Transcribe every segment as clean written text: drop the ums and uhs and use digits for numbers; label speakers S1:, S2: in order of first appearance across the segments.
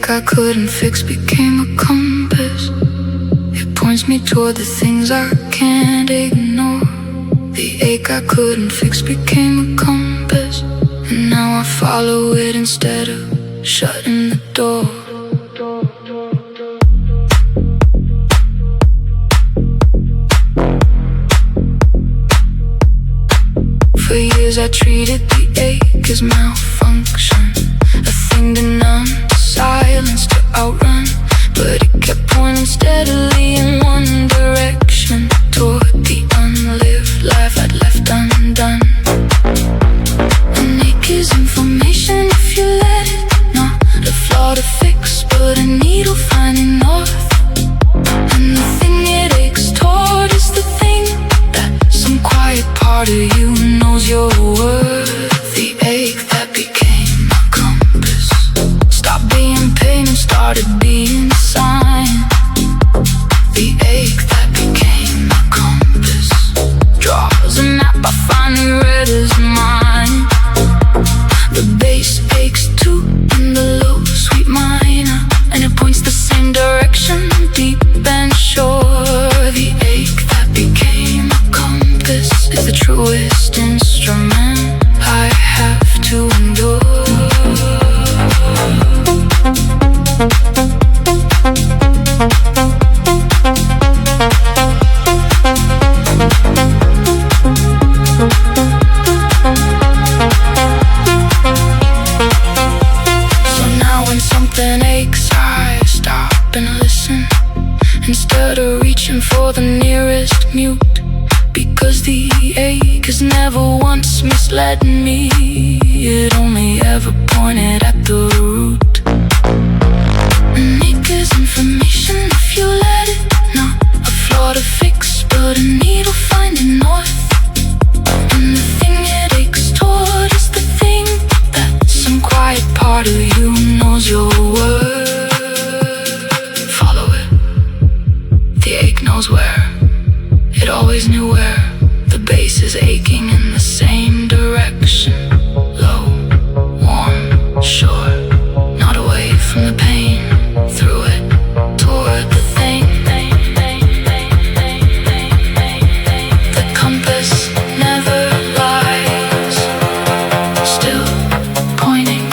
S1: ache I couldn't fix became a compass. It points me toward the things I can't ignore. The ache I couldn't fix became a compass, and now I follow it instead of shutting the door. For years I treated the ache as malfunction, a thing to numb, to silence, to outrun. But it kept pointing steadily in one direction, toward the unlived life I'd left undone. An ache is information if you let it, not a flaw to fix, but a needle finding north. And the thing it aches toward is the thing that some quiet part of you knows your worth. The ache that became a compass stopped being pain and started being sign. The ache that became a compass draws a map I finally read as mine. The bass aches too in the low sweet minor, and it points the same direction, deep and sure. The ache that became a compass is the truest instrument I have to endure. Instead of reaching for the nearest mute, because the ache has never once misled me. It only ever pointed at the root. An ache is information if you let it, not a flaw to fix, but a needle finding north. And the thing it aches toward is the thing that some quiet part of you knows your worth. Knows where, it always knew where. The bass is aching in the same direction. Low, warm, sure, not away from the pain. Through it, toward the thing. The compass never lies, still pointing.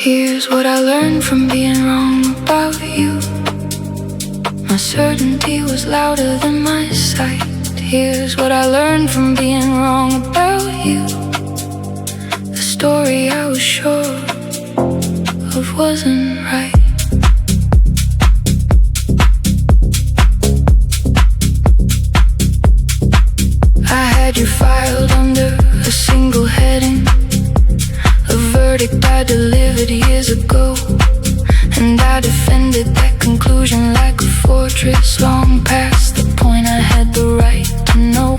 S1: Here's what I learned from being wrong about you. My certainty was louder than my sight. Here's what I learned from being wrong about you. The story I was sure of wasn't right. I had you filed under a single heading, a verdict I delivered years ago, and I defended that conclusion like a fortress, long past the point I had the right to know.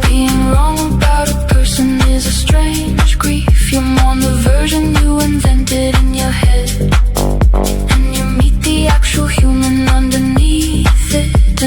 S1: Being wrong about a person is a strange grief. You mourn the version you invented in your head, and you meet the actual human underneath it.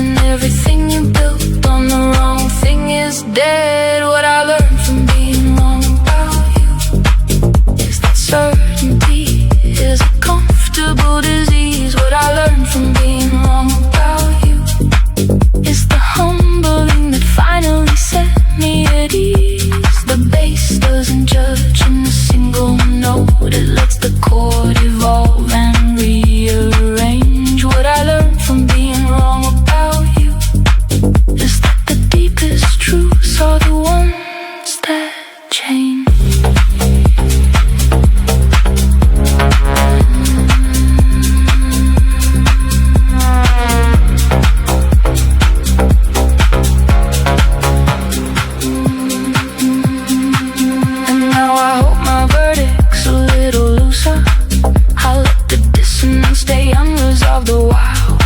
S1: of the wild.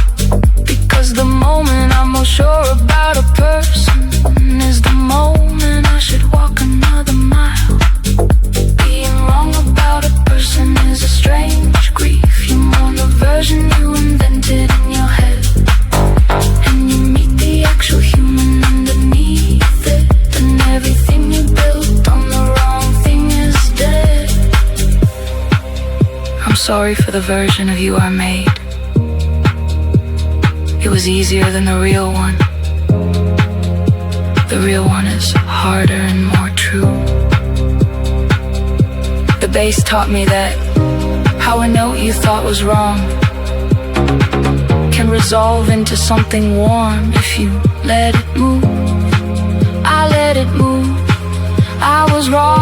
S1: Because the moment I'm most sure about a person is the moment I should walk another mile. Being wrong about a person is a strange grief. You mourn the version you invented in your head, and you meet the actual human underneath it, and everything you built on the wrong thing is dead. I'm sorry for the version of you I made. It was easier than the real one. The real one is harder and more true. The bass taught me that how a note you thought was wrong can resolve into something warm if you let it move. I let it move. I was wrong,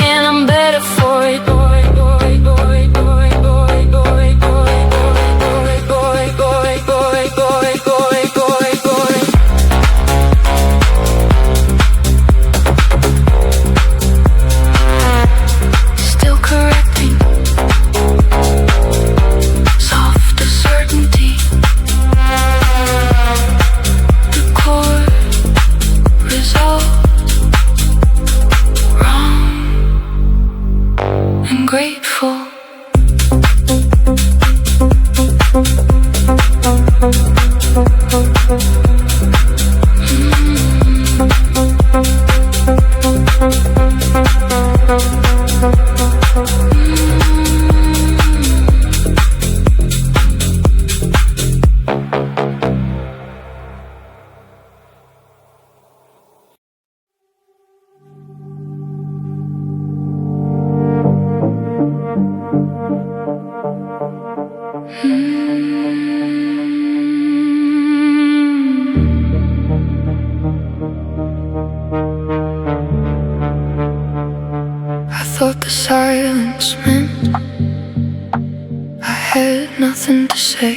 S1: and I'm better for it. Grateful. I thought the silence meant I had nothing to say,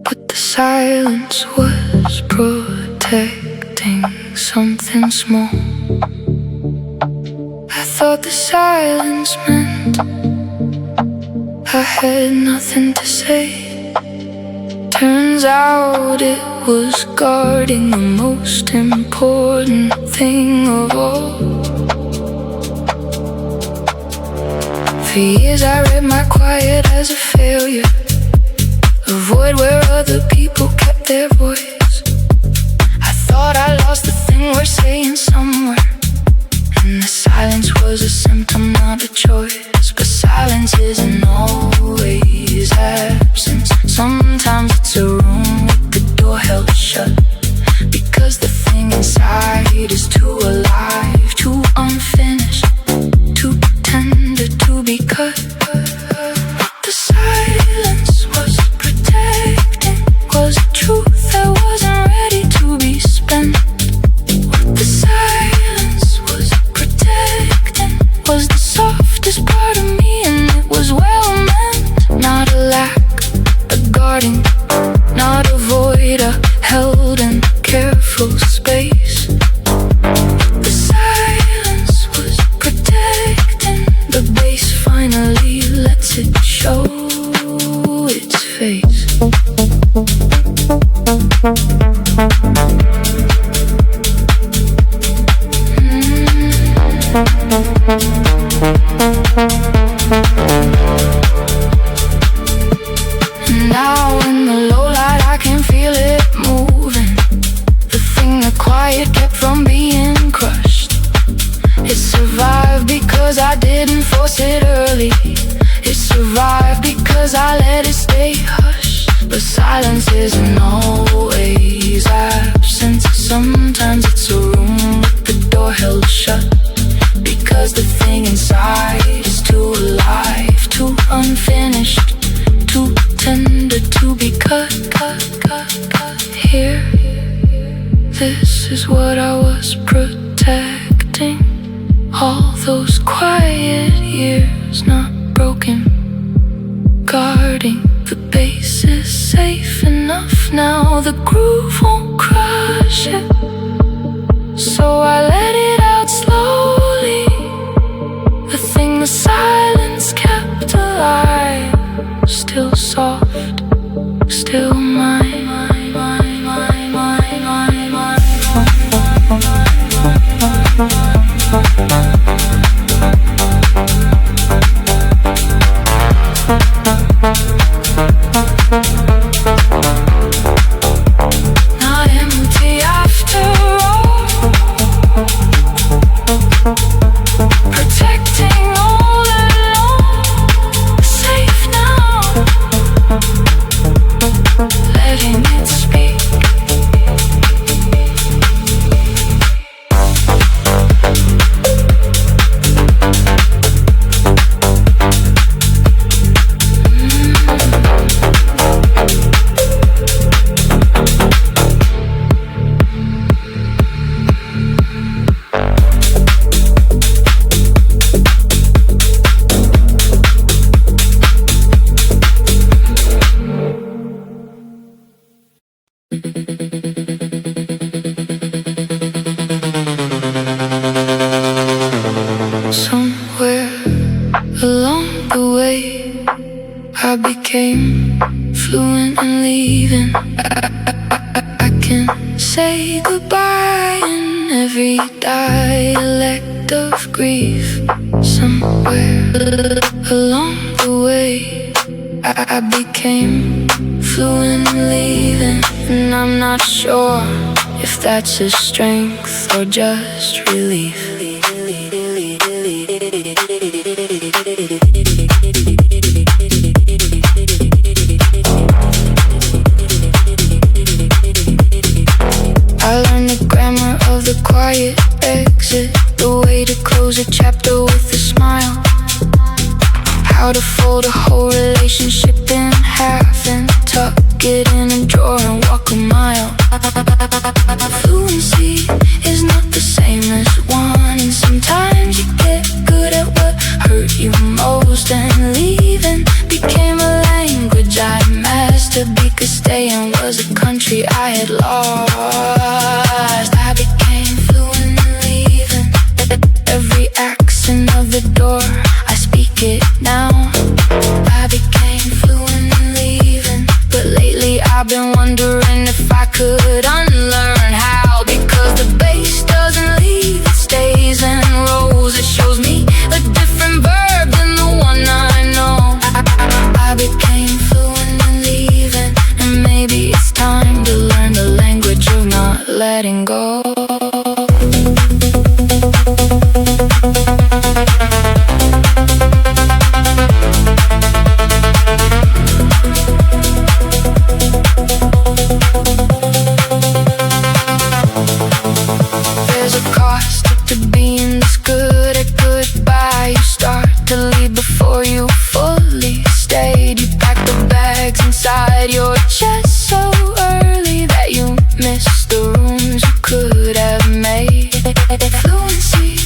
S1: but the silence was protecting something small. I thought the silence meant I had nothing to say. Turns out it was guarding the most important thing of all. For years I read my quiet as a failure, a void where other people kept their voice. I thought I lost the thing we're saying somewhere, and the silence was a symptom, not a choice. But silence isn't always absence. Sometimes it's a room with the door held shut, because the thing inside is too alive, too unfinished, too tender to be cut. The silence was protecting, was a truth that wasn't ready to be spent. What the silence was protecting was the softest part of me, and it was well meant. Not a lack, a guarding, not a void, a held in careful space. The silence was protecting. The bass finally lets it show its face. Now in the low light I can feel it moving, the thing that quiet kept from being crushed. It survived because I didn't force it early. It survived because I let it stay hushed. But silence isn't always absence. Sometimes it's a room with the door held shut, because the thing inside is too alive, too unfinished, too tender to be cut. Here, this is what I was protecting. All those quiet years, not broken, guarding. The bass is safe enough now, the groove won't crush it, so I let it out slowly. The thing the silence kept alive. the way I became fluent in leaving. I can say goodbye in every dialect of grief. Somewhere along the way I became fluent in leaving. And I'm not sure if that's a strength or just relief. I learned the grammar of the quiet exit, the way to close a chapter with a smile, how to fold a whole relationship in half and tuck it in a drawer and walk a mile. Fluency is not the same as one, and sometimes you get good at what hurt you most. And leaving became a language I mastered, because staying was a country I had lost. I became fluent in leaving. Every accent of the door, I speak it now. I became fluent in leaving, but lately I've been wondering if I could unlearn how. Because the bass doesn't leave, it stays and rolls. It shows me a different verb than the one I know. I became fluent in leaving, and maybe it's time to learn the language of not letting go. There's a cost to being this good at goodbye. You start to leave before you fully stayed. You pack the bags inside your chest so early that you miss the rooms you could have made. Fluency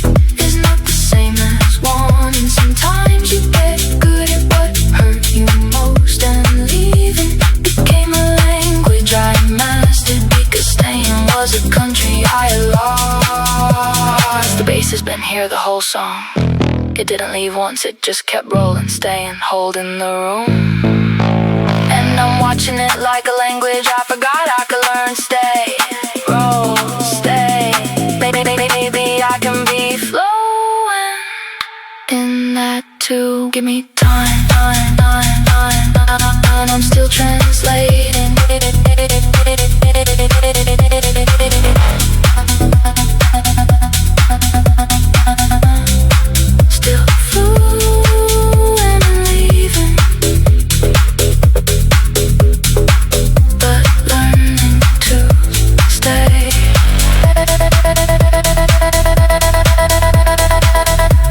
S1: is not the same as one, and sometimes you get good at what hurt you most. And leaving became a language I mastered, because staying was a country I had lost. The bass has been here the whole song. It didn't leave once, it just kept rolling, staying, holding the room. And I'm watching it like a language I forgot I could learn. Stay, roll, stay. Maybe I can be fluent in that too. Give me time, and I'm still translating. Still fluent in leaving, but learning to stay.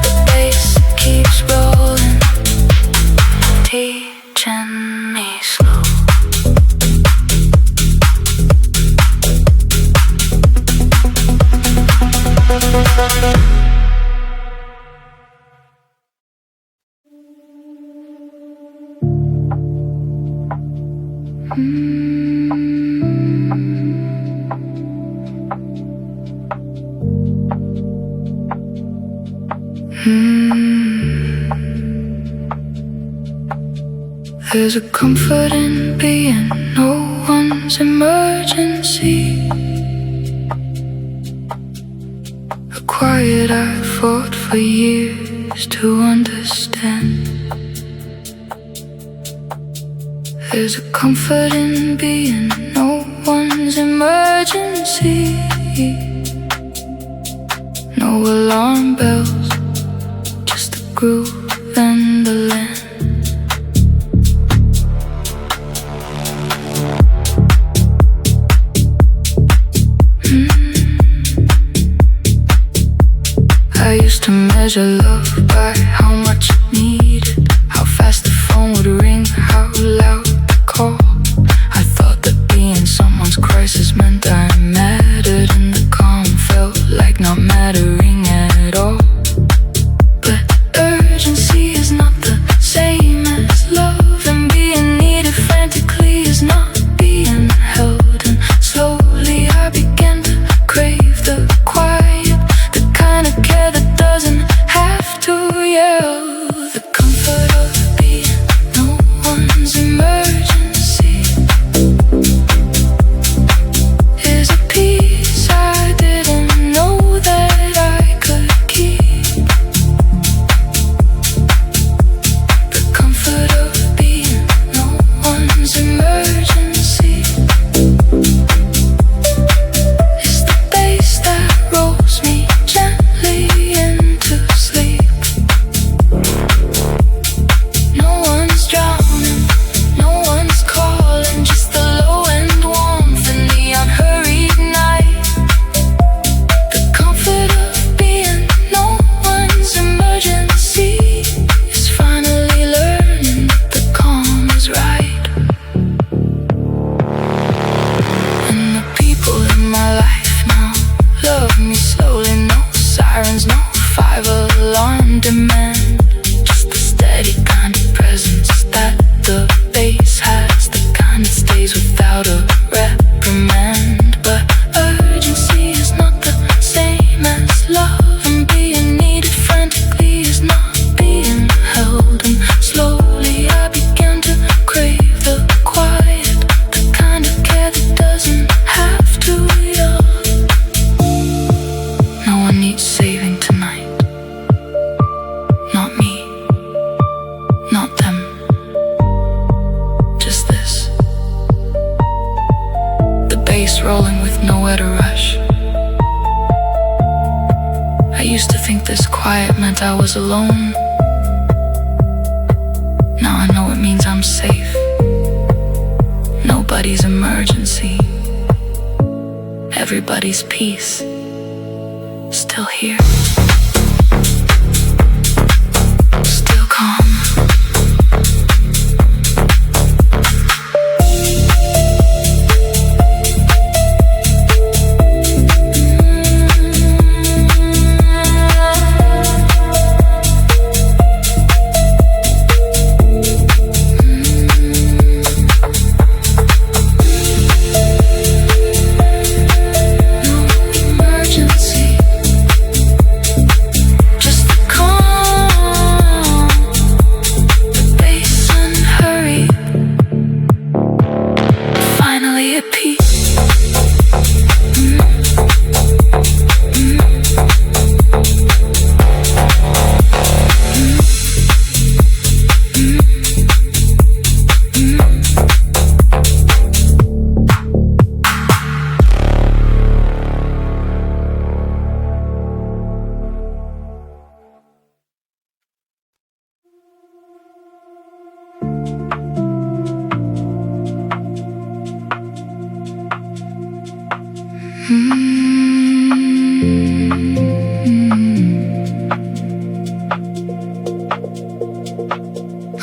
S1: The bass keeps rolling, teaching me slow. There's a comfort in being no one's emergency. A quiet I fought for years to understand. There's a comfort in being no one's emergency. No alarm bells, just the groove and the land. I used to measure love by how much it needed, how fast the phone would ring, how loud the call. I thought that being someone's crisis meant I mattered, and the calm felt like not mattering at all. But urgency is not the same as love, and being needed frantically is not being held. And slowly I began to crave the quiet, the kind of care that doesn't have to meant I was alone. Now I know it means I'm safe. Nobody's emergency. Everybody's peace. Still here. Still calm.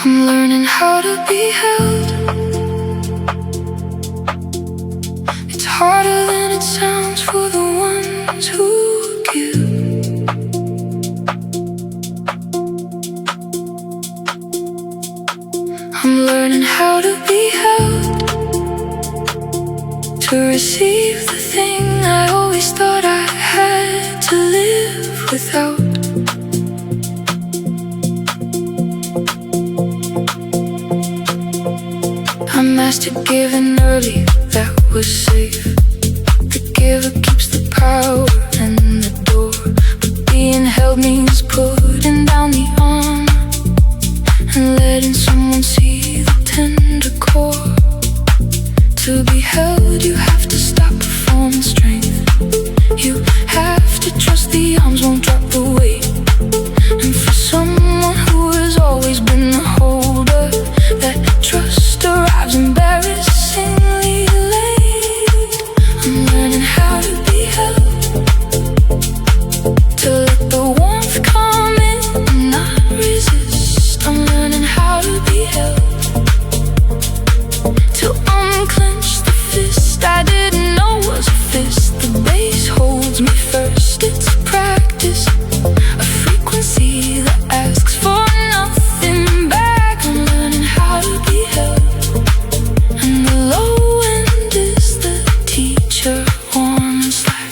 S1: I'm learning how to be held. It's harder than it sounds for the ones who give. I'm learning how to be held, to receive the thing I always thought I had to live without. I mastered giving early, that was safe. The giver keeps the power and the door, but being held means putting down the arm and letting someone see the tender core. To be held, you have to stop performing strength. You have to trust the arms won't drop the weight. And for someone who has always been the holder, that trust arrives embarrassingly late. I'm learning how to be held, to let the warmth come in and not resist. I'm learning how to be held, to unclench the fist I didn't know was a fist. The bass holds me first, it's a practice, a frequency that asks for nothing back. I'm learning how to be held, and the low end is the teacher on slack.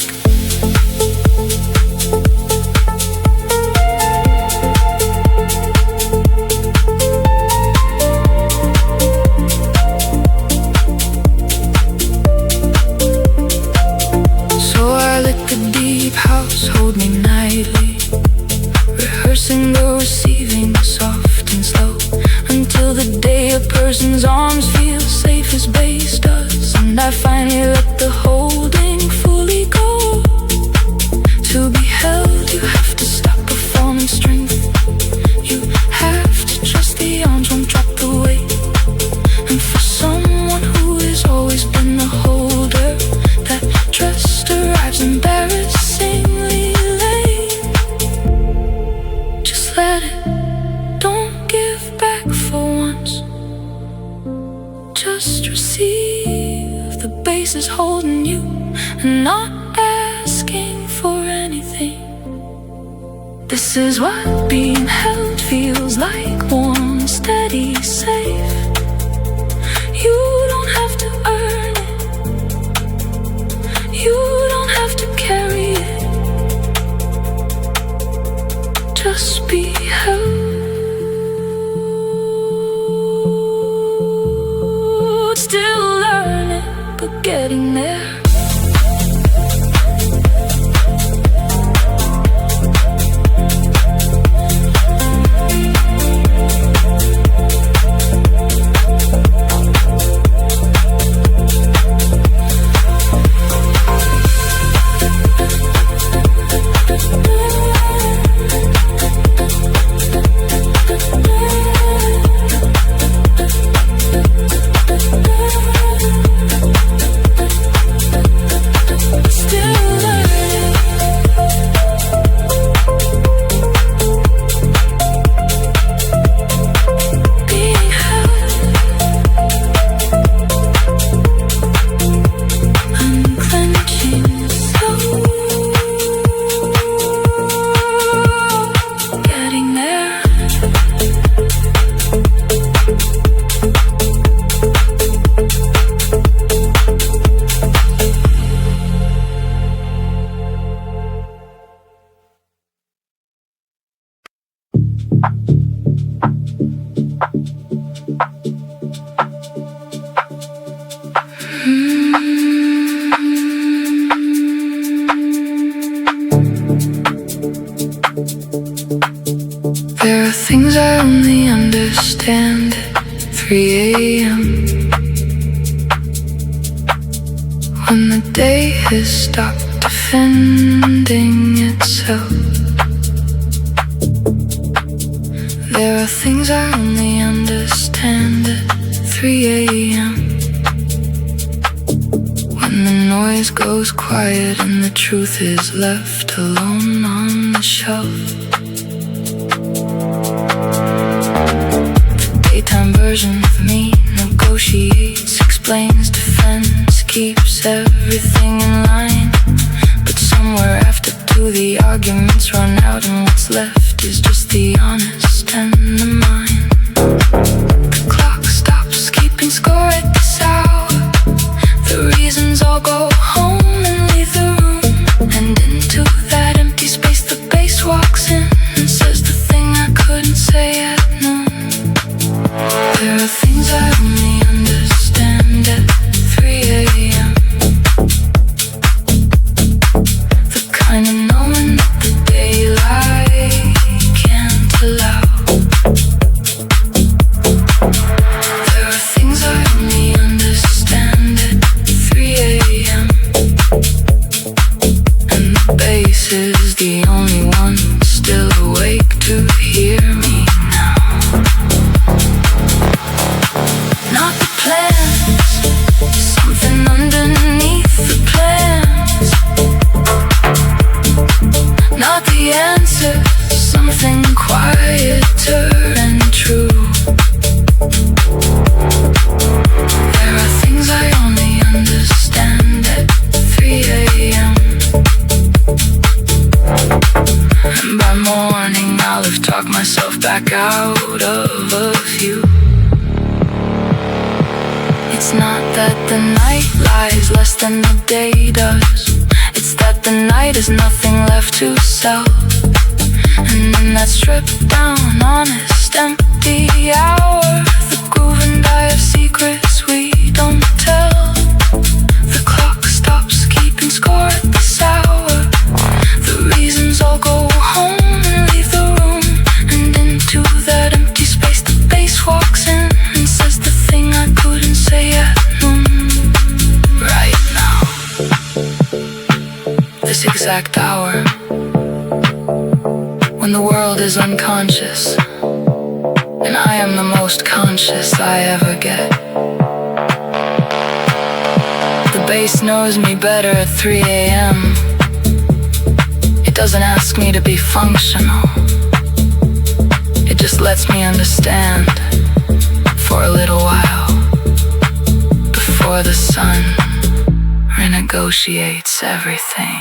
S1: So I let the deep house hold me nightly, rehearsing the receiving soft and slow, until the day a person's arms feel safe as bass does, and I finally let the holding fully go. To be held, you have to stop performing strength. You have to trust the arms won't drop the weight. And for someone who has always been the holder, that trust arrives embarrassingly late. Just let it, don't give back for once. Just receive, the bass is holding you and not asking for anything. This is what being held feels like, warm, steady, safe. You don't have to earn it, you don't have to carry it. Just be held. Still learning, but getting there. 3 a.m. When the day has stopped defending itself. There are things I only understand at 3 a.m. When the noise goes quiet and the truth is left alone on the shelf. The daytime version of me negotiates, explains, defends, keeps everything in line. But somewhere after two, the arguments run out and what's left is just the honest and the mind. The clock stops keeping score at this hour. The reasons all go home and leave the room. And into that empty space the bass walks in and says the thing I couldn't say at noon. There are things I only understand at 3 a.m. The kind of knowing that the daylight can't allow. There are things I only understand at 3 a.m. And the bass is the only one still awake to hear me now. Not the plans, something underneath the plans. Not the answer, something quieter and true. There are things I only understand at 3 a.m. And by morning I'll have talked myself back out of a few. It's not that the night lies less than the day does. It's that the night is nothing left to sell. And in that stripped down, honest, empty hour, the groove and I have secrets we don't tell. The clock stops keeping score at this hour. The reasons all go home and leave the room. And into that empty space the bass walks in and says the thing I couldn't say at noon. Right now, this exact hour, when the world is unconscious and I am the most conscious I ever get. The bass knows me better at 3 a.m. It doesn't ask me to be functional. It just lets me understand for a little while before the sun renegotiates everything.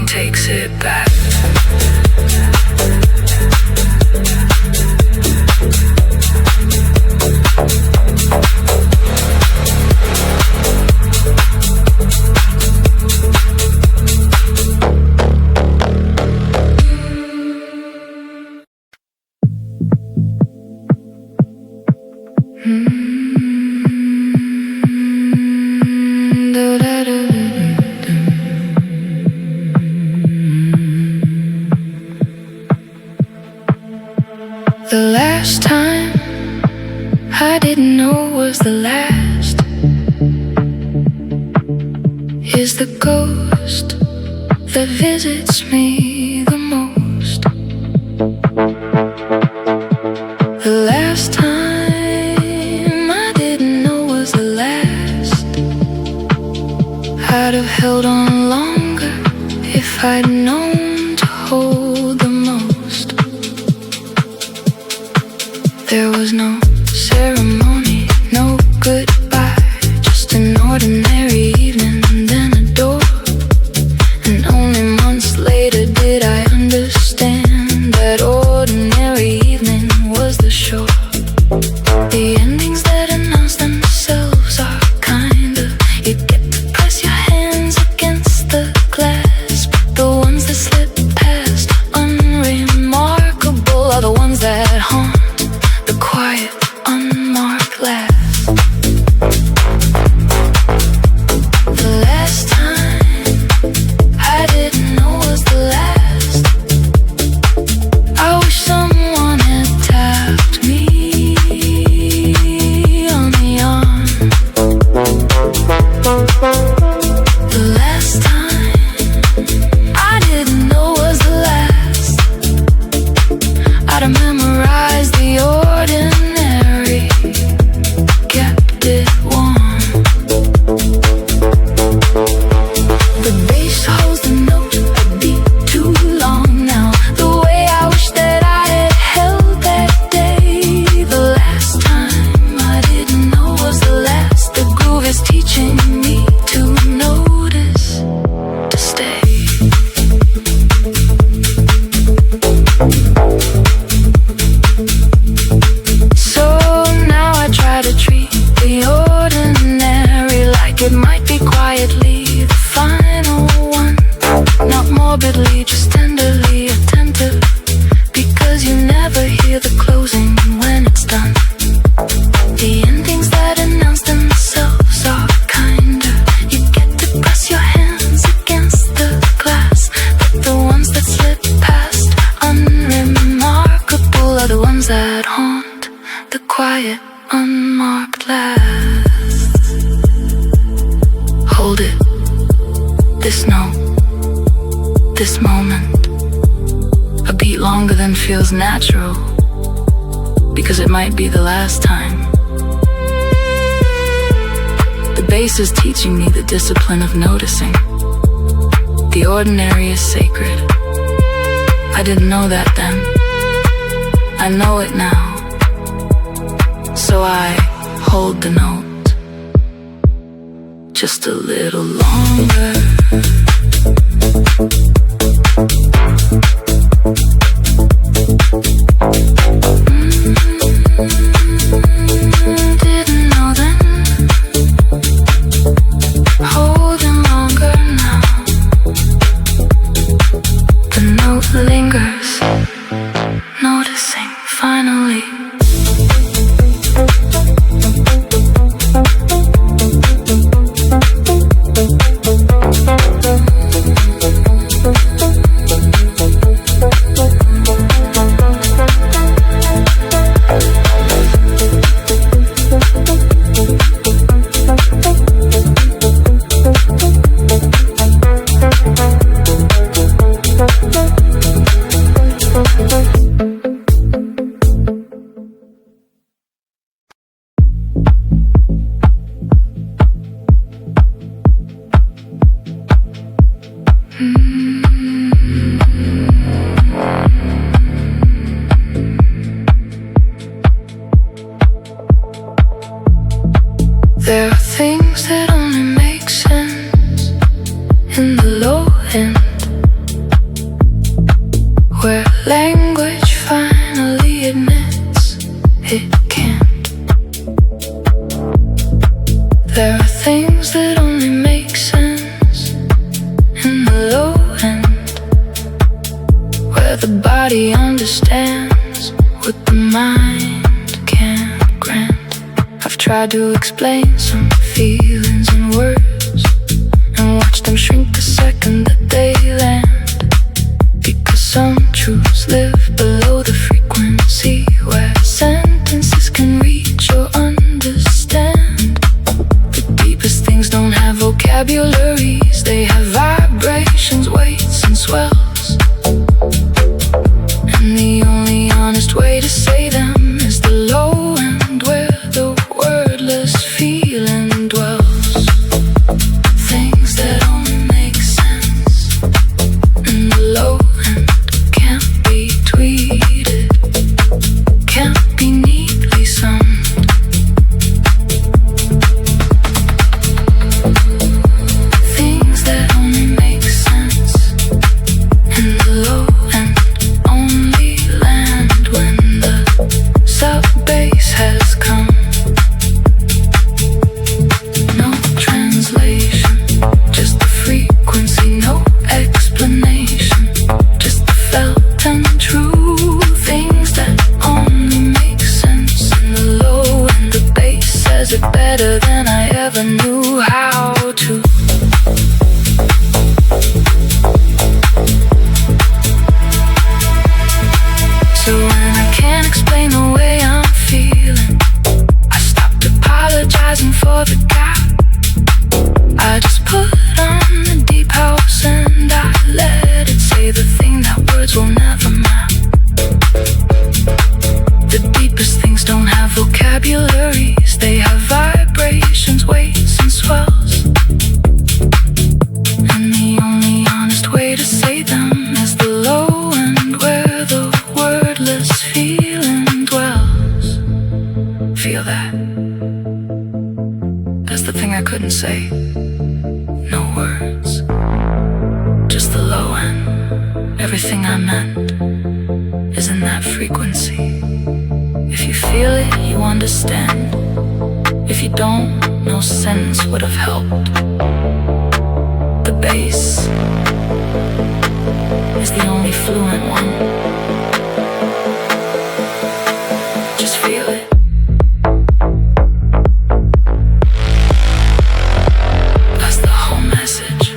S1: Takes it back. The last time I didn't know was the last is the ghost that visits me the most. The last time I didn't know was the last. I'd have held on longer if I'd known to hold the most. There was no ceremony, no goodbye, just an ordinary evening and then a door. And only months later did I understand that ordinary evening was the shore. quiet, unmarked last. Hold it, this note, this moment. A beat longer than feels natural, because it might be the last time. The bass is teaching me the discipline of noticing. The ordinary is sacred. I didn't know that then. I know it now. So I hold the note just a little longer. Didn't know then. Holding longer now. The note lingers, noticing finally. There are things that only make sense in the low end, where language finally admits it can't. There are things that only make sense in the low end, where the body understands what the mind can't grant. I've tried to explain some feelings in words and watch them shrink the second that they land, because some truths live below the frequency where sentences can reach or understand. The deepest things don't have vocabularies, they have vibrations, weights and swells, and the only honest way to say them is the low end, where the wordless feeling dwells. Things that only make sense in the low end can't be tweeted, can't be neatly summed. Things that only make sense in the low end only land when the sub-bass has come. No translation, just the frequency, no explanation, just the felt and true. Things that only make sense in the low end. The bass says it better than I ever knew how to. So when I can't explain the way I'm feeling, I stopped apologizing for the gap. I just put on the deep house and I let it say the thing that words will never map. The deepest things don't have vocabularies, they have vibrations, weights and swells, and the only honest way to say them is the low end, where the wordless feeling dwells. Feel that? That's the thing I couldn't say. No words, just the low end. Everything I meant is in that frequency. If you feel it, you understand. If you don't, no sentence would have helped. The bass is the only fluent one. Just feel it. That's the whole message.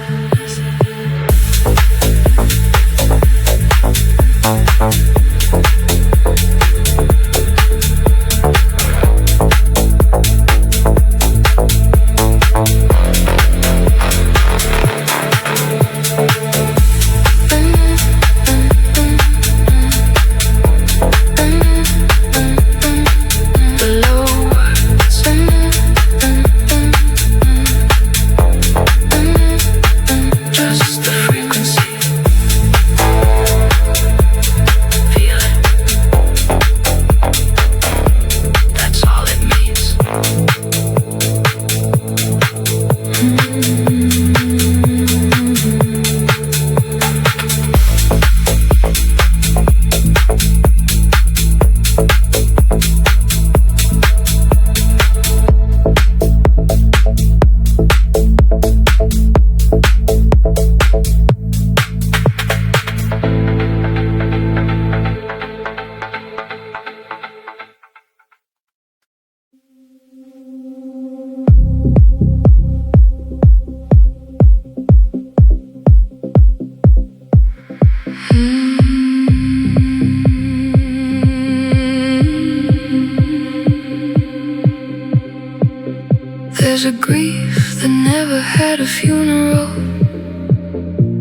S1: There's a grief that never had a funeral,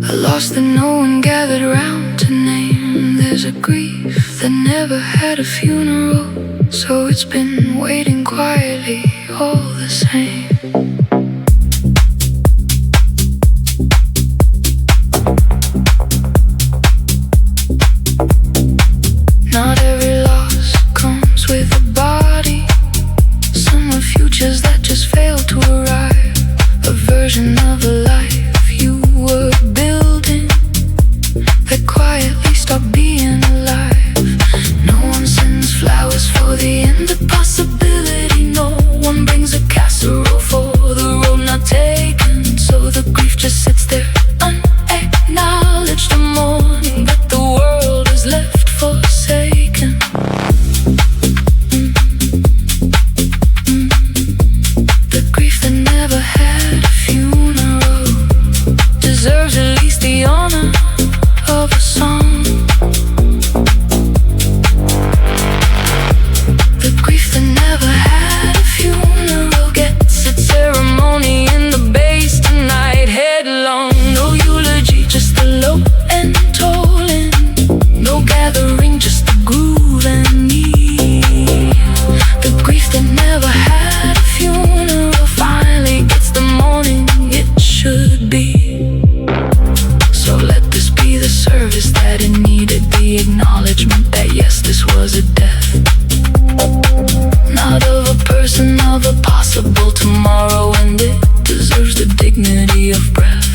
S1: a loss that no one gathered round to name. There's a grief that never had a funeral, so it's been waiting quietly all the same. Not every loss comes with a body. Some are futures that just fail to arrive, a version of a life you were building that quietly stopped being alive. No one sends flowers for the end of possibility. No one brings a casserole for the road not taken. So the grief just sits there unacknowledged, a mourning that the world is left forsaken. The grief that never had a funeral deserves at least the honor of a song. The grief that never had a funeral gets its ceremony in the bass tonight, headlong. No eulogy, just the low and tolling. No gathering, just the groove and me. The grief that never had a funeral finally gets the mourning it should be. So let this be the service that it needed, the acknowledgement that yes, this was a death, not of a person, of a possible tomorrow, and it deserves the dignity of breath.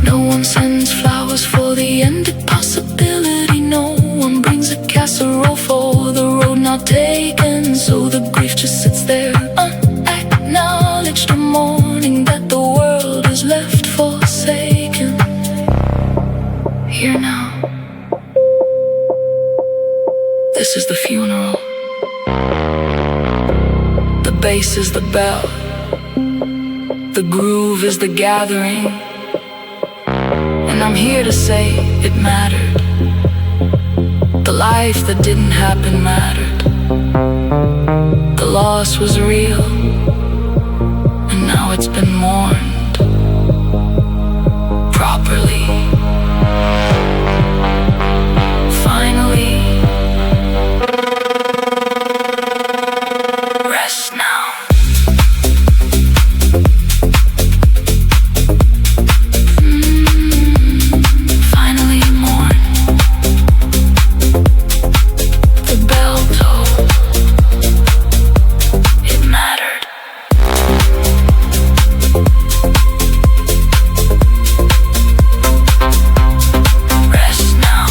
S1: No one sends flowers for the ended possibility. No one brings a casserole for the road not taken. So the grief just sits there unacknowledged, a mourning that the world is left forsaken. Here now, this is the funeral. The bass is the bell, the groove is the gathering, and I'm here to say it mattered. The life that didn't happen mattered. The loss was real, and now it's been mourned properly. Finally, rest now. Finally mourn. The bell tolled. It mattered. Rest now.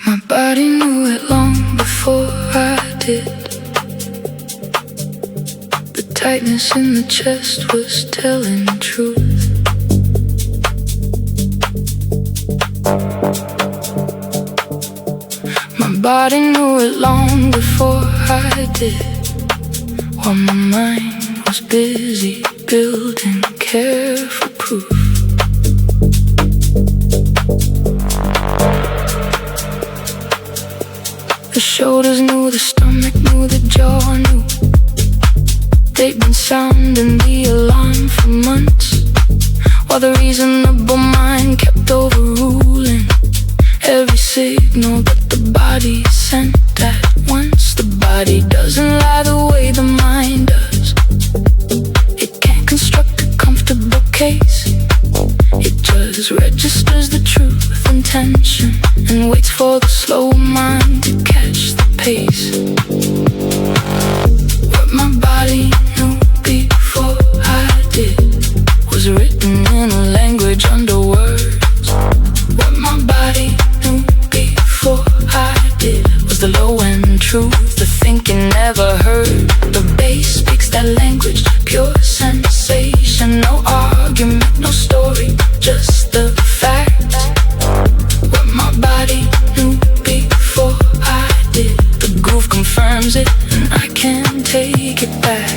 S1: My body knew it long before I did. The tightness in the chest was telling the truth. My body knew it long before I did, while my mind was busy building careful proof. The shoulders knew, the stomach knew, the jaw knew. They'd been sounding the alarm for months, while the reasonable mind kept overruling every signal that the body sent at once. The body doesn't lie, the pace. What my body knew before I did was written in a language under words. What my body knew before I did was the low-end truth, the thinking never heard. The bass speaks that language, pure sensation. No argument, no story, just the facts. What my body knew before I did, the groove confirms it, and I can't take it back.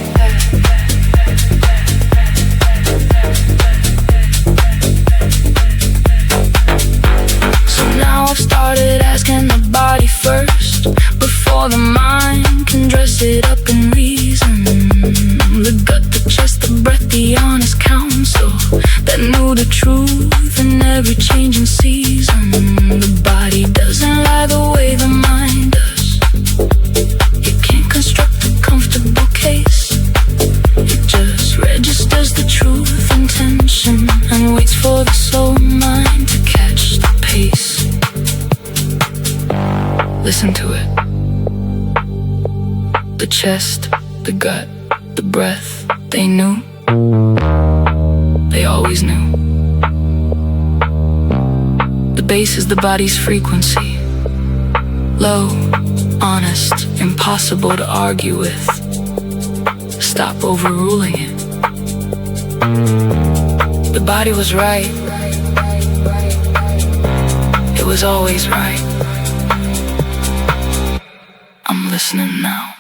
S1: So now I've started asking the body first, before the mind can dress it up in reason. The gut, the chest, the breath, the honest counsel that knew the truth in every changing season. The body doesn't lie the way the mind does. You can't construct a comfortable case. It just registers the truth intention and waits for the soul mind to catch the pace. Listen to it. The chest, the gut, the breath, they knew. They always knew. The bass is the body's frequency. Low, honest, impossible to argue with. Stop overruling it. The body was right. It was always right. I'm listening now.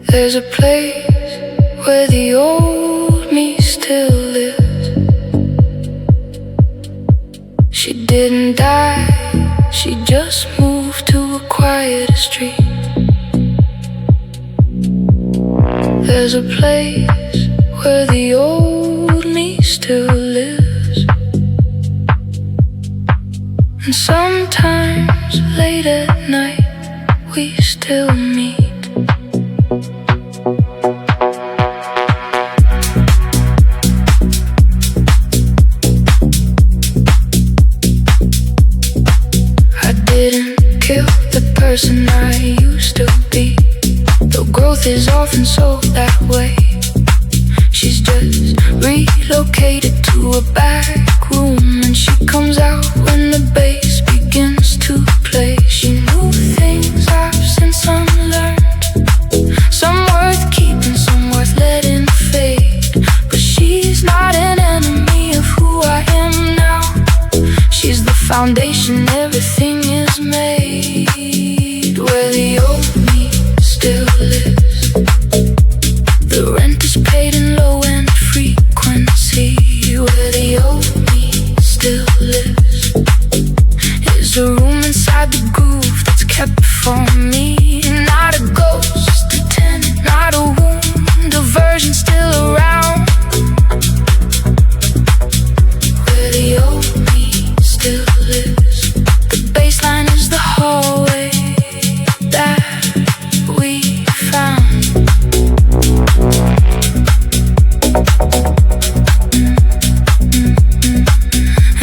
S1: There's a place where the old me still lives. She didn't die, she just moved to a quieter street. There's a place where the old me still lives. And sometimes late at night we still meet. Kill the person I used to be, though growth is often so that way. She's just relocated to a back room, and she comes out when the bass begins to play. She knew things I've since unlearned, some worth keeping, some worth letting fade. But she's not an enemy of who I am now. She's the foundation everything is made, where the old me still lives. The rent is paid in low-end frequency, where the old me still lives. Is a room inside the groove that's kept for me. Not a ghost, a tenant, not a wound, a version still around, where the old me still lives. The baseline is the hallway that we found.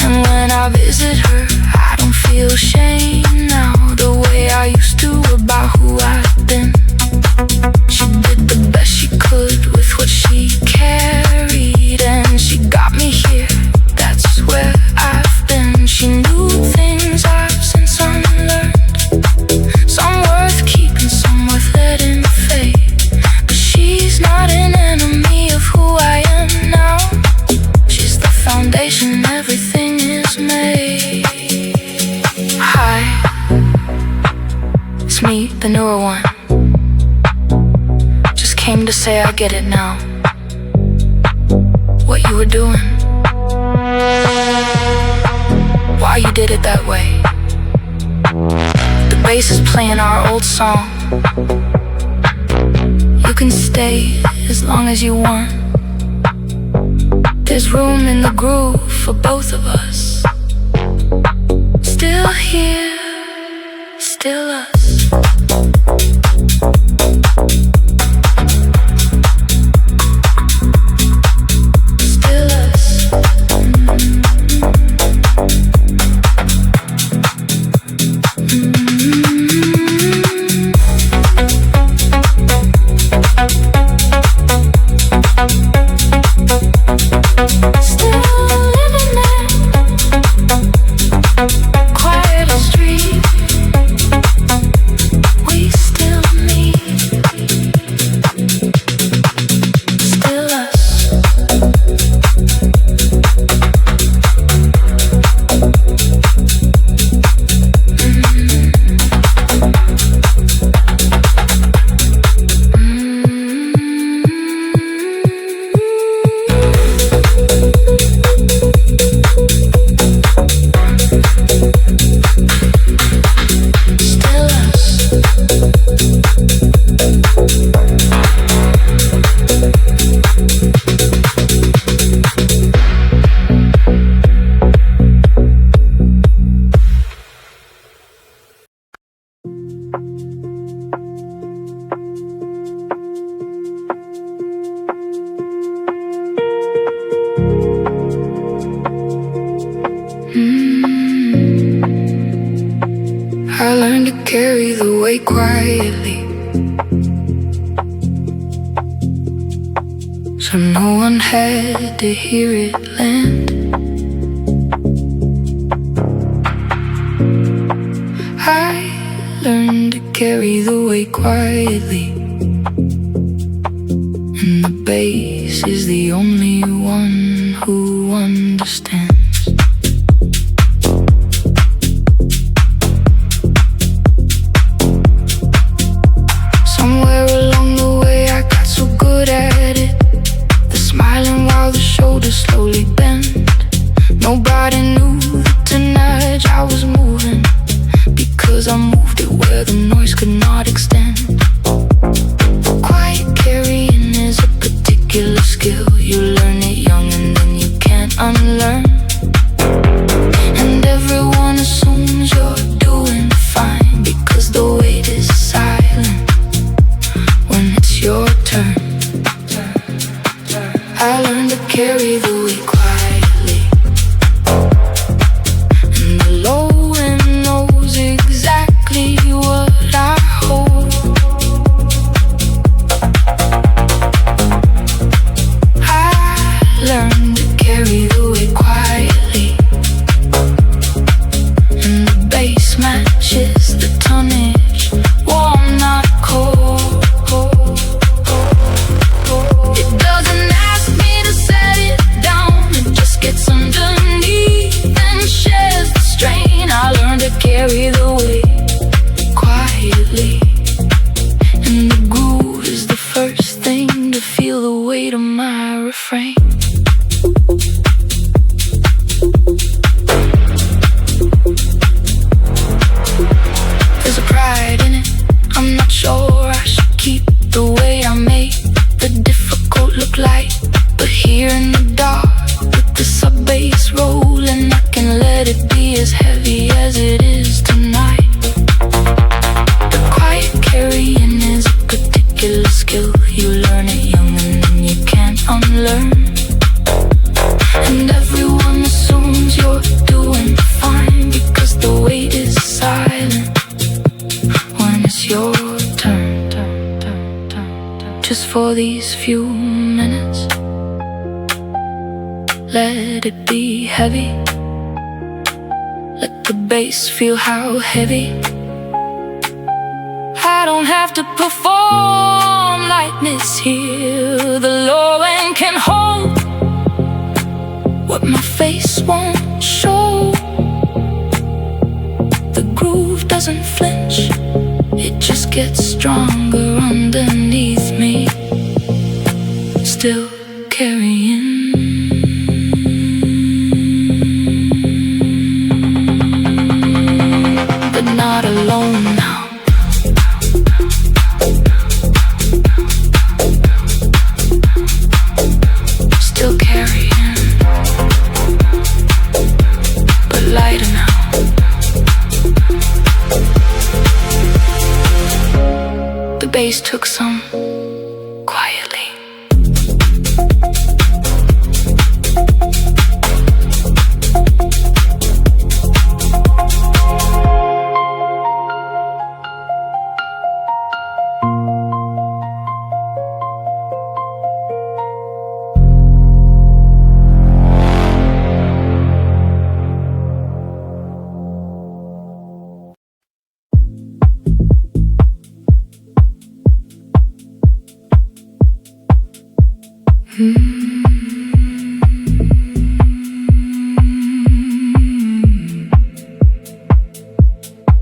S1: And when I visit her, I don't the newer one, just came to say I get it now. What you were doing, why you did it that way. The bass is playing our old song. You can stay as long as you want. There's room in the groove for both of us. Still here, still us. I learned to carry the weight quietly, so no one had to hear it land. I learned to carry the weight quietly, and the bass is the only one who understands. Slowly bent. Nobody knew that tonight I was moving, because I moved it where the noise could not extend. Quiet carrying is a particular skill. You learn it young and then you can't unlearn. And everyone assumes you're doing fine, because the weight is silent when it's your turn. I learned to carry the weight quietly, and the low end knows exactly what I hold. I learned to carry the weight quietly, and the bass matches the tonnage, warm not cold. It doesn't set it down, it just gets underneath and shares the strain. I learned to carry the weight quietly, and the groove is the first thing to feel the weight of my refrain. There's a pride in it, I'm not sure I should keep the way I make the difficult look light. But here in the dark, with the sub-bass rolling, I can let it be as heavy as it is tonight. The quiet carrying is a particular skill. You learn it young and then you can't unlearn. And everyone assumes you're doing fine, because the weight is silent when it's your turn. Just for these few minutes, let it be heavy. Let the bass feel how heavy. I don't have to perform lightness here. The low end can hold what my face won't show. The groove doesn't flinch It just gets stronger underneath me, still carrying. But not alone now. Still carrying, but lighter now. The bass took some quietly.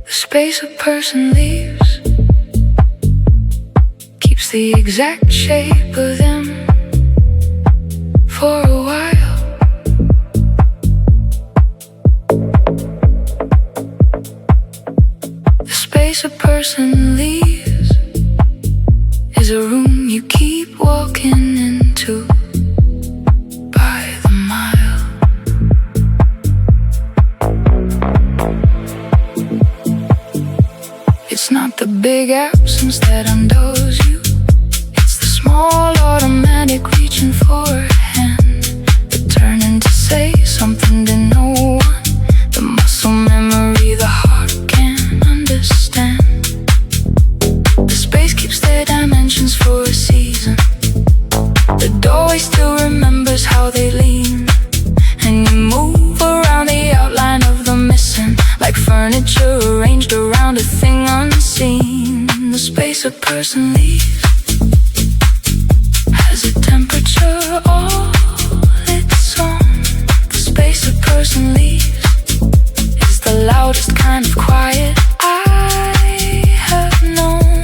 S1: The space a person leaves keeps the exact shape of them for a while. The space a person leaves is a room you keep walking into by the mile. It's not the big absence that undoes you, it's the small automatic reaching for a hand that turning to say something to no one. The muscle memory the heart can't understand. The space keeps their dimensions for a season. The doorway still remembers how they lean, and you move around the outline of the missing, like furniture arranged around a thing unseen. The space a person leaves has a temperature all its own. The space a person leaves is the loudest kind of quiet I have known.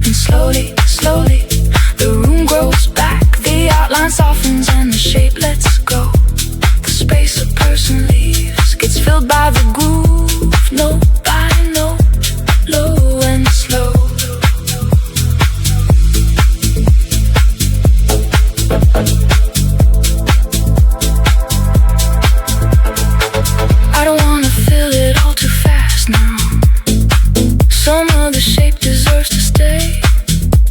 S1: And slowly, slowly, the room grows back, the outline softens and the shape lets go. The space a person leaves gets filled by the groove, note by note, low and slow. I don't wanna fill it all too fast now. Some of the shape deserves to stay,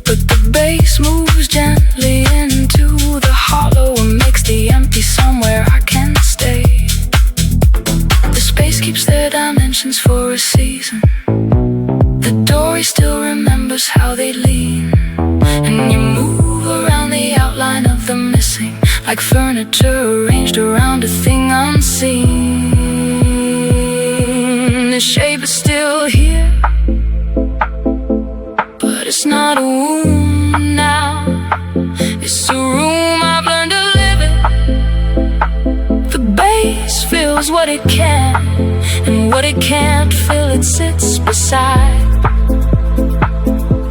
S1: but the bass moves gently into the hollow and makes the empty somewhere I can stay. The space keeps their dimensions for a season. The doorway still remembers how they lean, and you move around the outline of the missing, like furniture arranged around a thing unseen. The shape is still here, but it's not a wound now. It's a room I've learned to live in. The bass fills what it can, and what it can't fill it sits beside.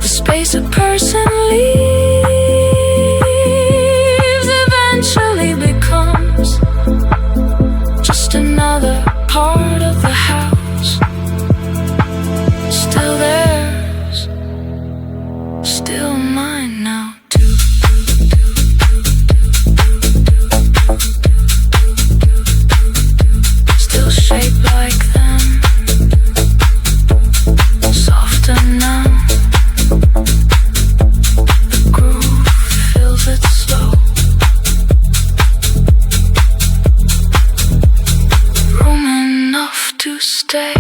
S1: The space a person leaves eventually becomes just another part of the house. Still theirs, still mine now too. Still shaped like them, softer now. The groove fills it slow. Room enough to stay.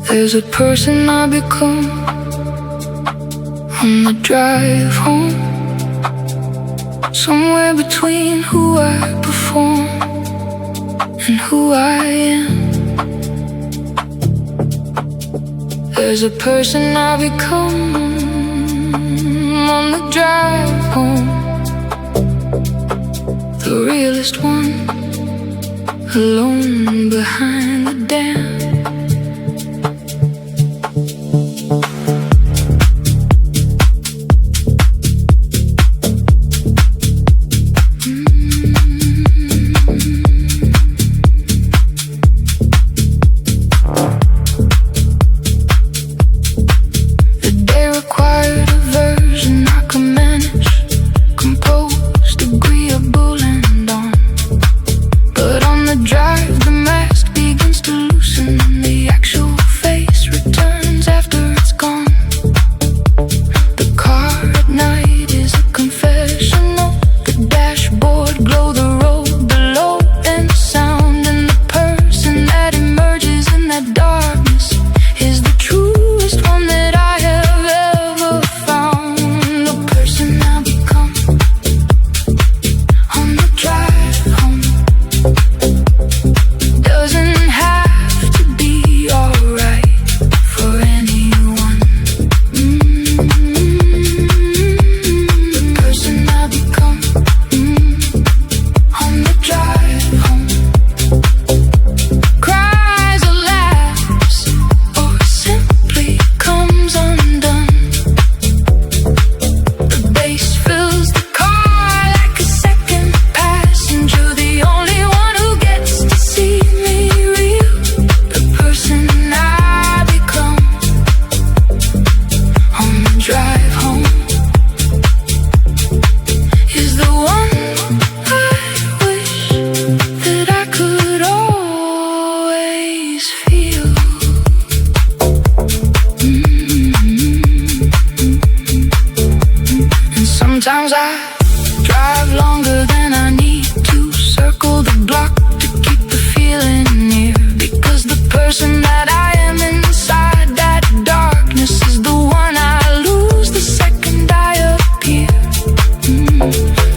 S1: There's a person I become on the drive home, somewhere between who I perform and who I am. There's a person I become on the drive home, the realest one, alone behind the dam. Sometimes I drive longer than I need to, circle the block to keep the feeling near, because the person that I am inside that darkness is the one I lose the second I appear.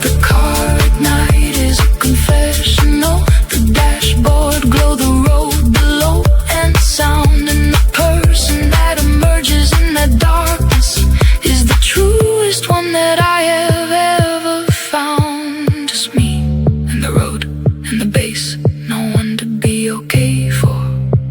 S1: The car at night is a confessional, the dashboard glow, the road below and sound, and the person that emerges in that darkness is the truest one that I have ever found. Just me and the road and the bass, no one to be okay for,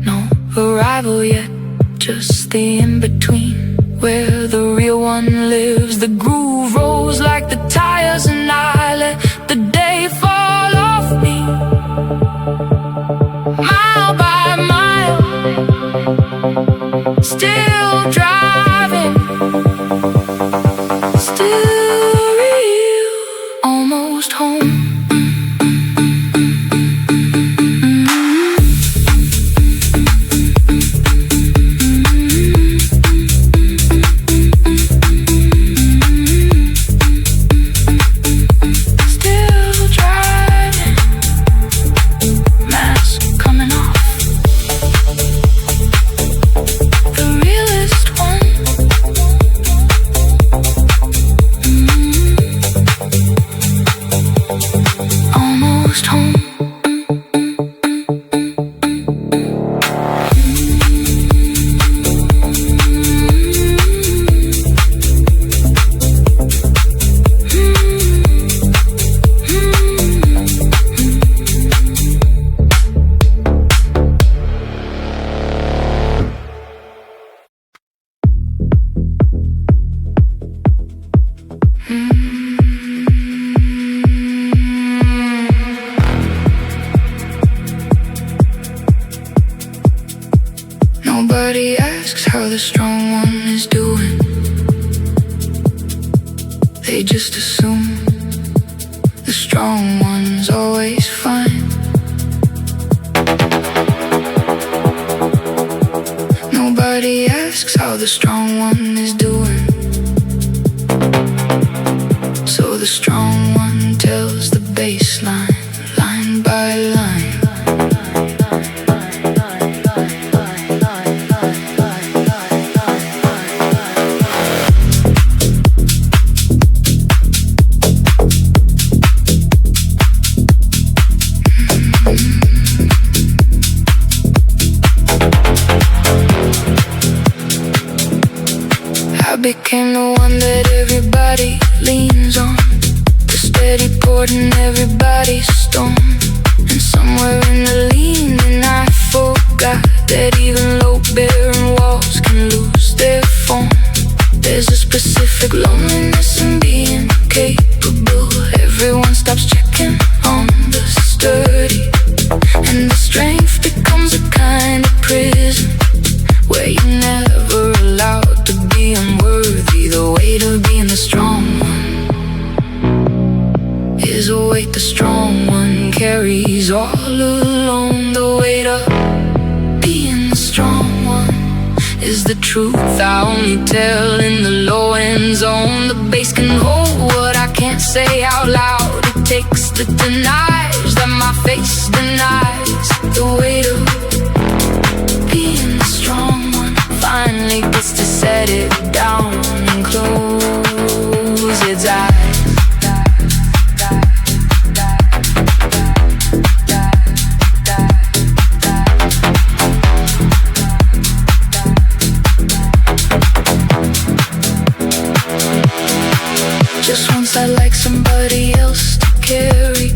S1: no arrival yet, just the in-between, where the real one lives. The groove rolls like the tires and I let the day fall off me, mile by mile, still driving, still real, almost home. Still driving, mask coming off, the realest one. Almost home. Nobody asks how the strong one is doing. They just assume the strong one's always fine. Nobody asks how the strong one is doing. So the strong one tells the bass line, line by line. became the one that everybody leans on, the steady port in everybody's storm. And somewhere in the leaning I forgot that even low barren walls can lose their form. There's a specific loneliness in being capable. Everyone stops checking on the sturdy, and the strength becomes a kind of prison where you're never allowed to be unworthy. The weight of being the strong one is a weight the strong one carries all alone. The weight of being the strong one is the truth I only tell in the low end zone. The bass can hold what I can't say out loud. It takes the denies that my face denies. The weight of being the strong one finally gets to set it down and close its eyes. Just once I'd like somebody else to carry,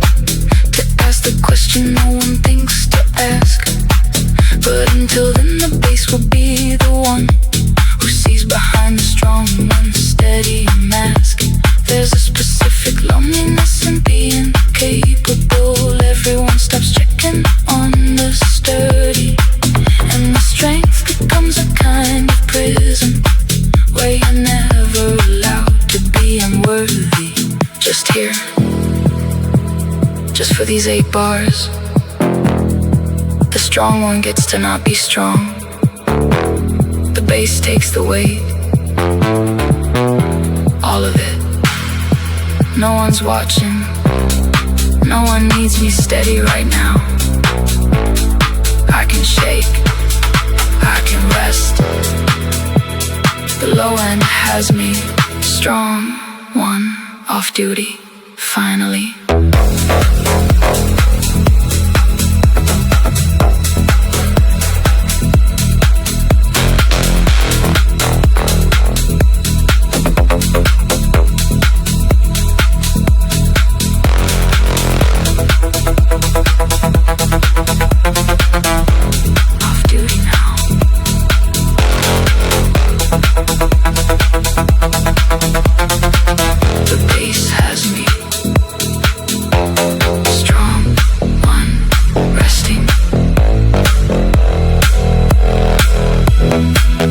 S1: to ask the question no one thinks to ask. But until then the bass will be the one who sees behind the strong one's steady mask. There's a specific loneliness in being capable. Everyone stops checking on the sturdy, and the strength becomes a kind of prison where you're never allowed to be unworthy. Just here, just for these 8 bars, the strong one gets to not be strong. The bass takes the weight, all of it. No one's watching, no one needs me steady right now. I can shake, I can rest. The low end has me, strong one, off duty, finally.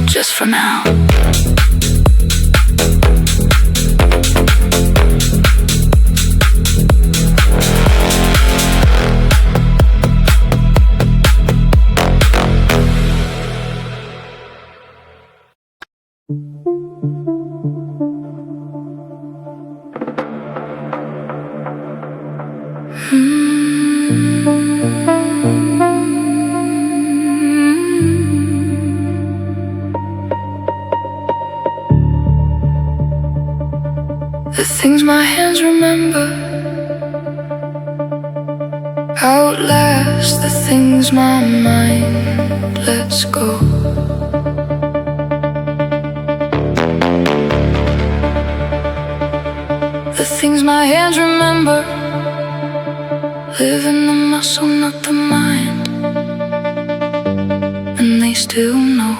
S1: Just for now. The things my hands remember outlast the things my mind lets go. The things my hands remember live in the muscle, not the mind, and they still know.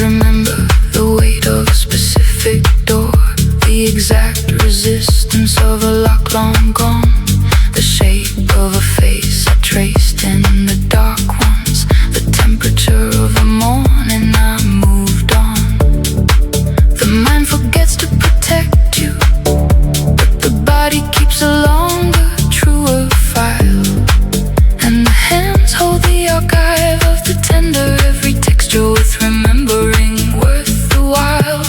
S1: Remember the weight of a specific door, the exact resistance of a lock long gone, the shape of a face I traced in the dark ones, the temperature of the morning I moved on. The mind forgets to protect you, but the body keeps a longer, truer file, and the hands hold the archive of the tender, every texture with remembering worth the while.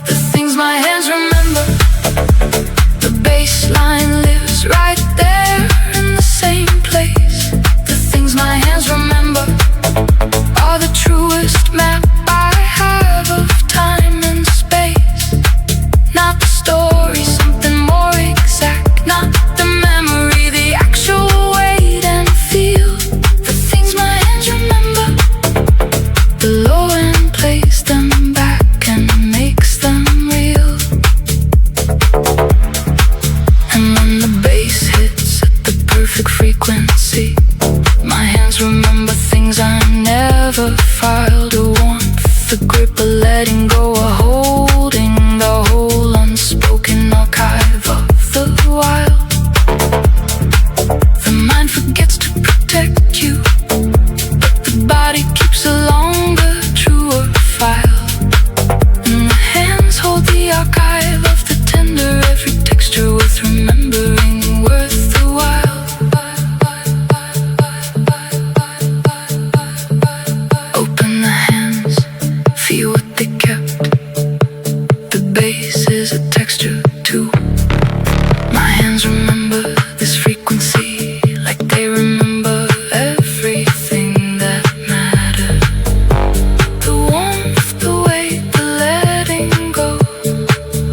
S1: The things my hands remember, the bassline lives right there in the same place. The things my hands remember the archive of the tender, every texture worth remembering, worth the while. Open the hands, feel what they kept. The bass is a texture too. My hands remember this frequency like they remember everything that mattered. The warmth, the weight, the letting go,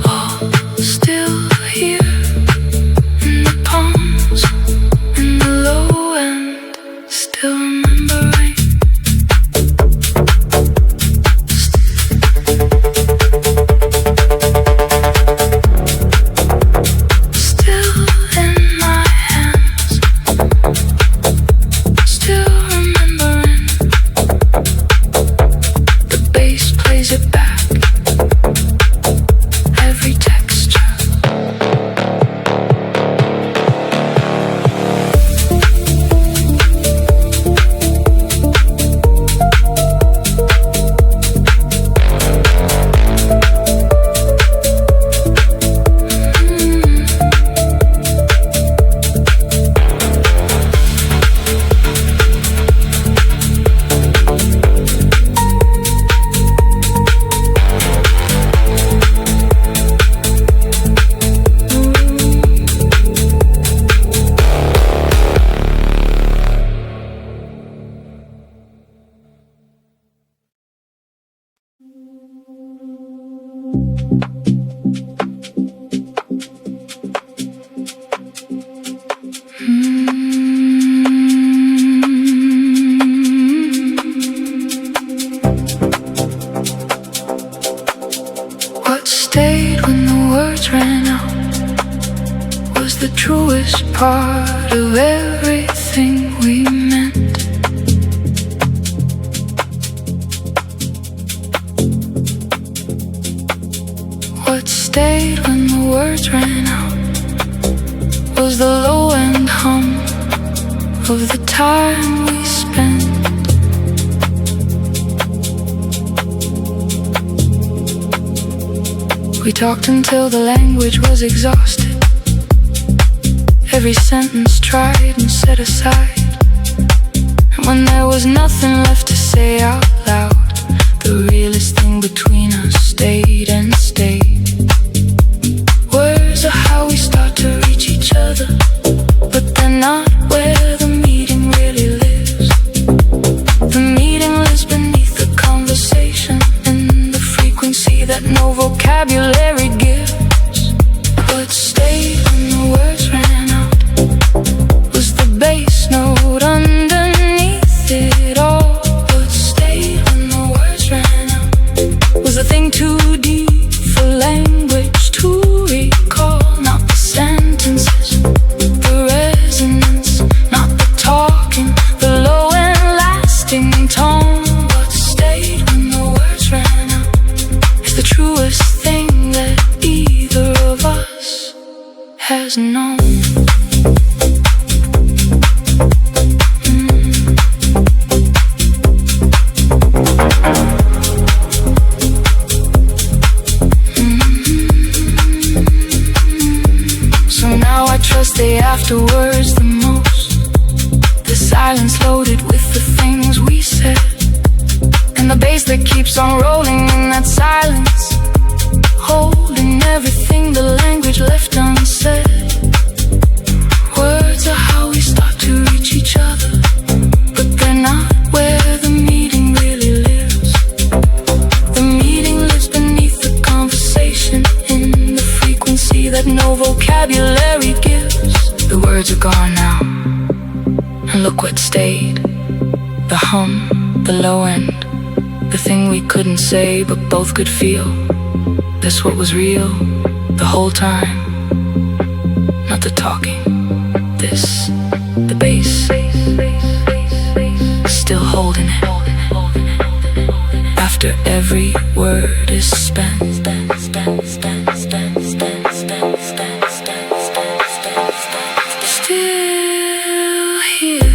S1: all still here in the palms, in the low end, still remembering. What stayed when the words ran out was the truest part of everything we meant. What stayed when the words ran out was the low-end hum of the time we spent. We talked until the language was exhausted, every sentence tried and set aside. And when there was nothing left to say out loud, the realest thing between us stayed and stayed. Words are how we start to reach each other, but they're not where the meeting really lives. The meeting lives beneath the conversation, in the frequency that no vocabulary gives. What stayed when the words ran out was the bass note underneath it all. What stayed when the words ran out was a thing too deep for language to recall. Not the sentences, the resonance, not the talking, the low and lasting tone. What stayed when the words ran out is the truest thing that either of us has known. The afterwards the most, the silence loaded with the things we said, and the bass that keeps on rolling in that silence, holding everything the language left unsaid. Words are how we start to reach each other, but they're not where the meeting really lives. The meeting lives beneath the conversation, in the frequency that no vocabulary gives. The words are gone now, and look what stayed. The hum, the low end, the thing we couldn't say but both could feel. That's what was real the whole time. Not the talking, this, the bass, still holding it. After every word is spent. Still here.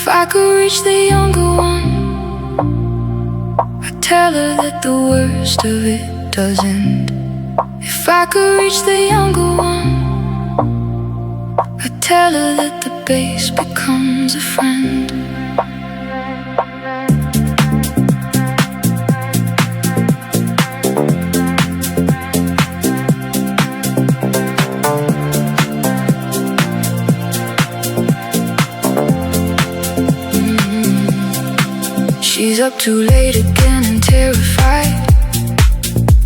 S1: If I could reach the younger one, I'd tell her that the worst of it does end. If I could reach the younger one, I'd tell her that the bass becomes a friend. She's up too late again and terrified,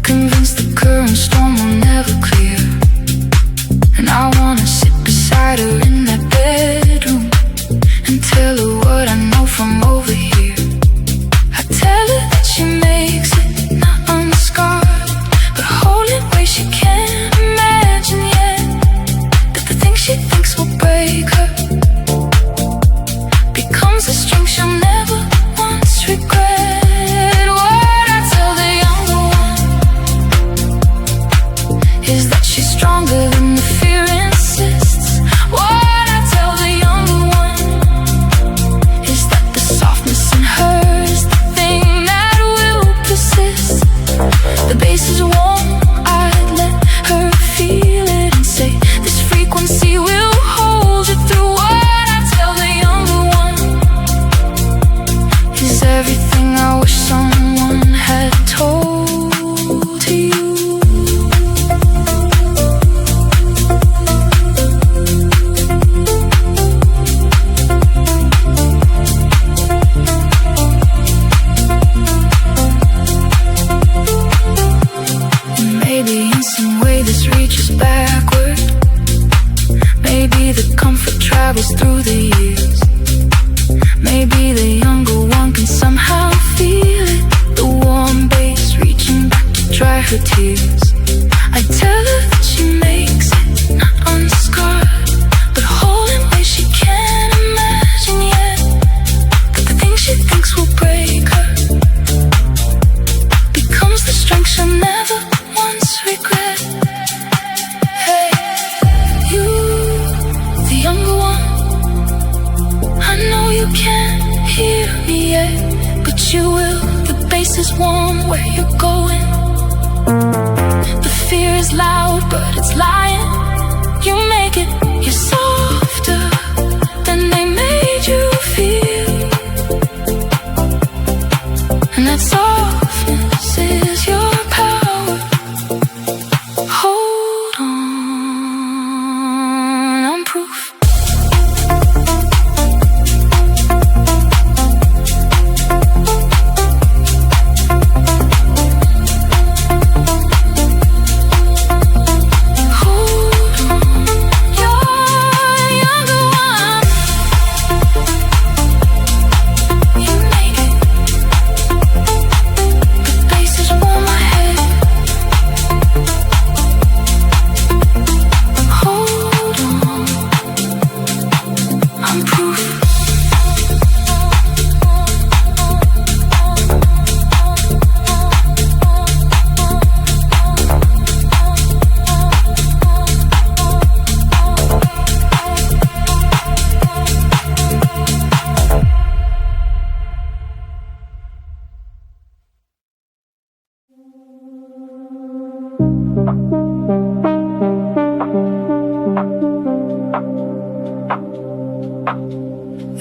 S1: convinced the current storm will never clear. And I wanna sit beside her in that bedroom and tell her what I know from over here. I tell her that she makes it, not unscarred, but holding ways she can't imagine yet. That the thing she thinks will break her becomes a string she'll never regret. What I tell the younger one is that she's stronger than the fear insists. What I tell the younger one is that the softness in her is the thing that will persist. The bass is warm, I'd let her feel it and say this frequency will hold you through. What I tell the younger one is everything I wish someone had told to you. And maybe in some way this reaches backward. Maybe the comfort travels through the years. Maybe the younger one can somehow feel it, the warm bass reaching back to dry her tears. I tell her that she makes it, not unscarred, but holding ways she can't imagine yet. That the thing she thinks will break her becomes the strength she'll never once regret. Hey, you, the younger one, I know you can't hear me yet, but you will. The bass is warm where you're going. The fear is loud, but it's lying. You make it, you're softer than they made you feel. And that softness is your power. Hold on, I'm proof.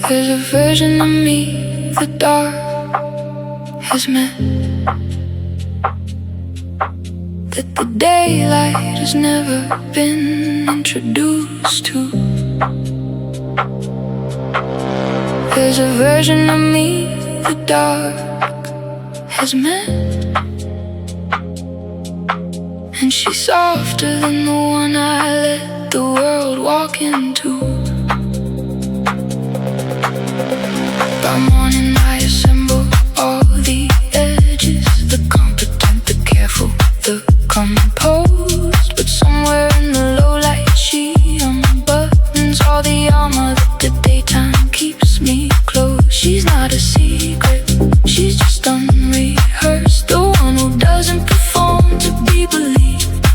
S1: There's a version of me the dark has met, that the daylight has never been introduced to. There's a version of me the dark has met, and she's softer than the one I let the world walk into. By morning I assemble all the edges, the competent, the careful, the composed. But somewhere in the low light she unbuttons all the armor that the daytime keeps me close. She's not a secret, she's just unrehearsed, the one who doesn't perform to be believed.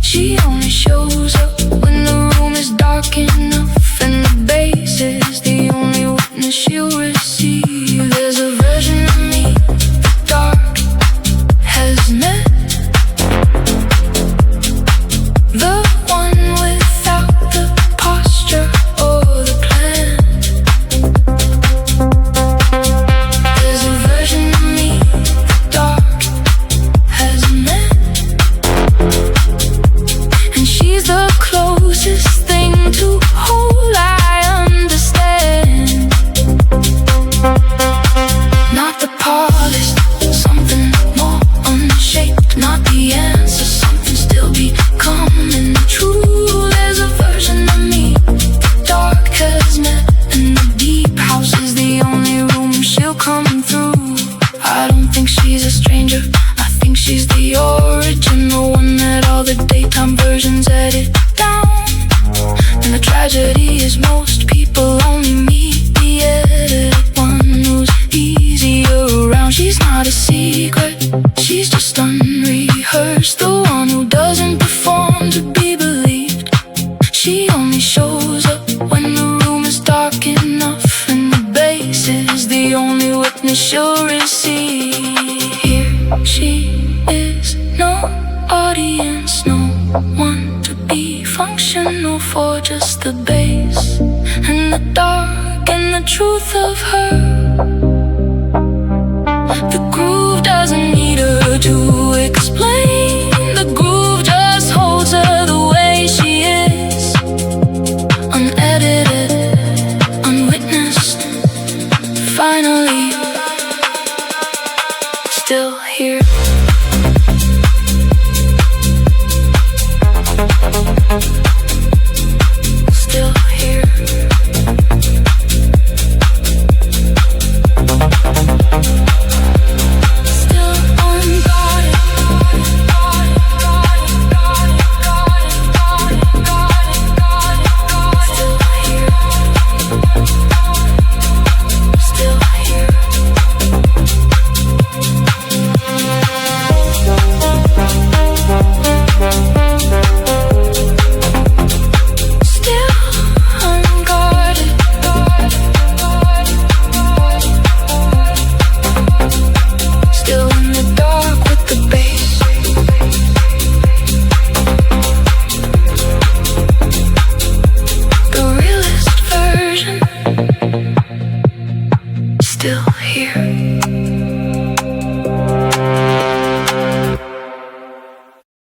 S1: She only shows up when the room is dark enough for just the bass and the dark and the truth of her. The groove doesn't need her to explain. The groove just holds her the way she is, unedited.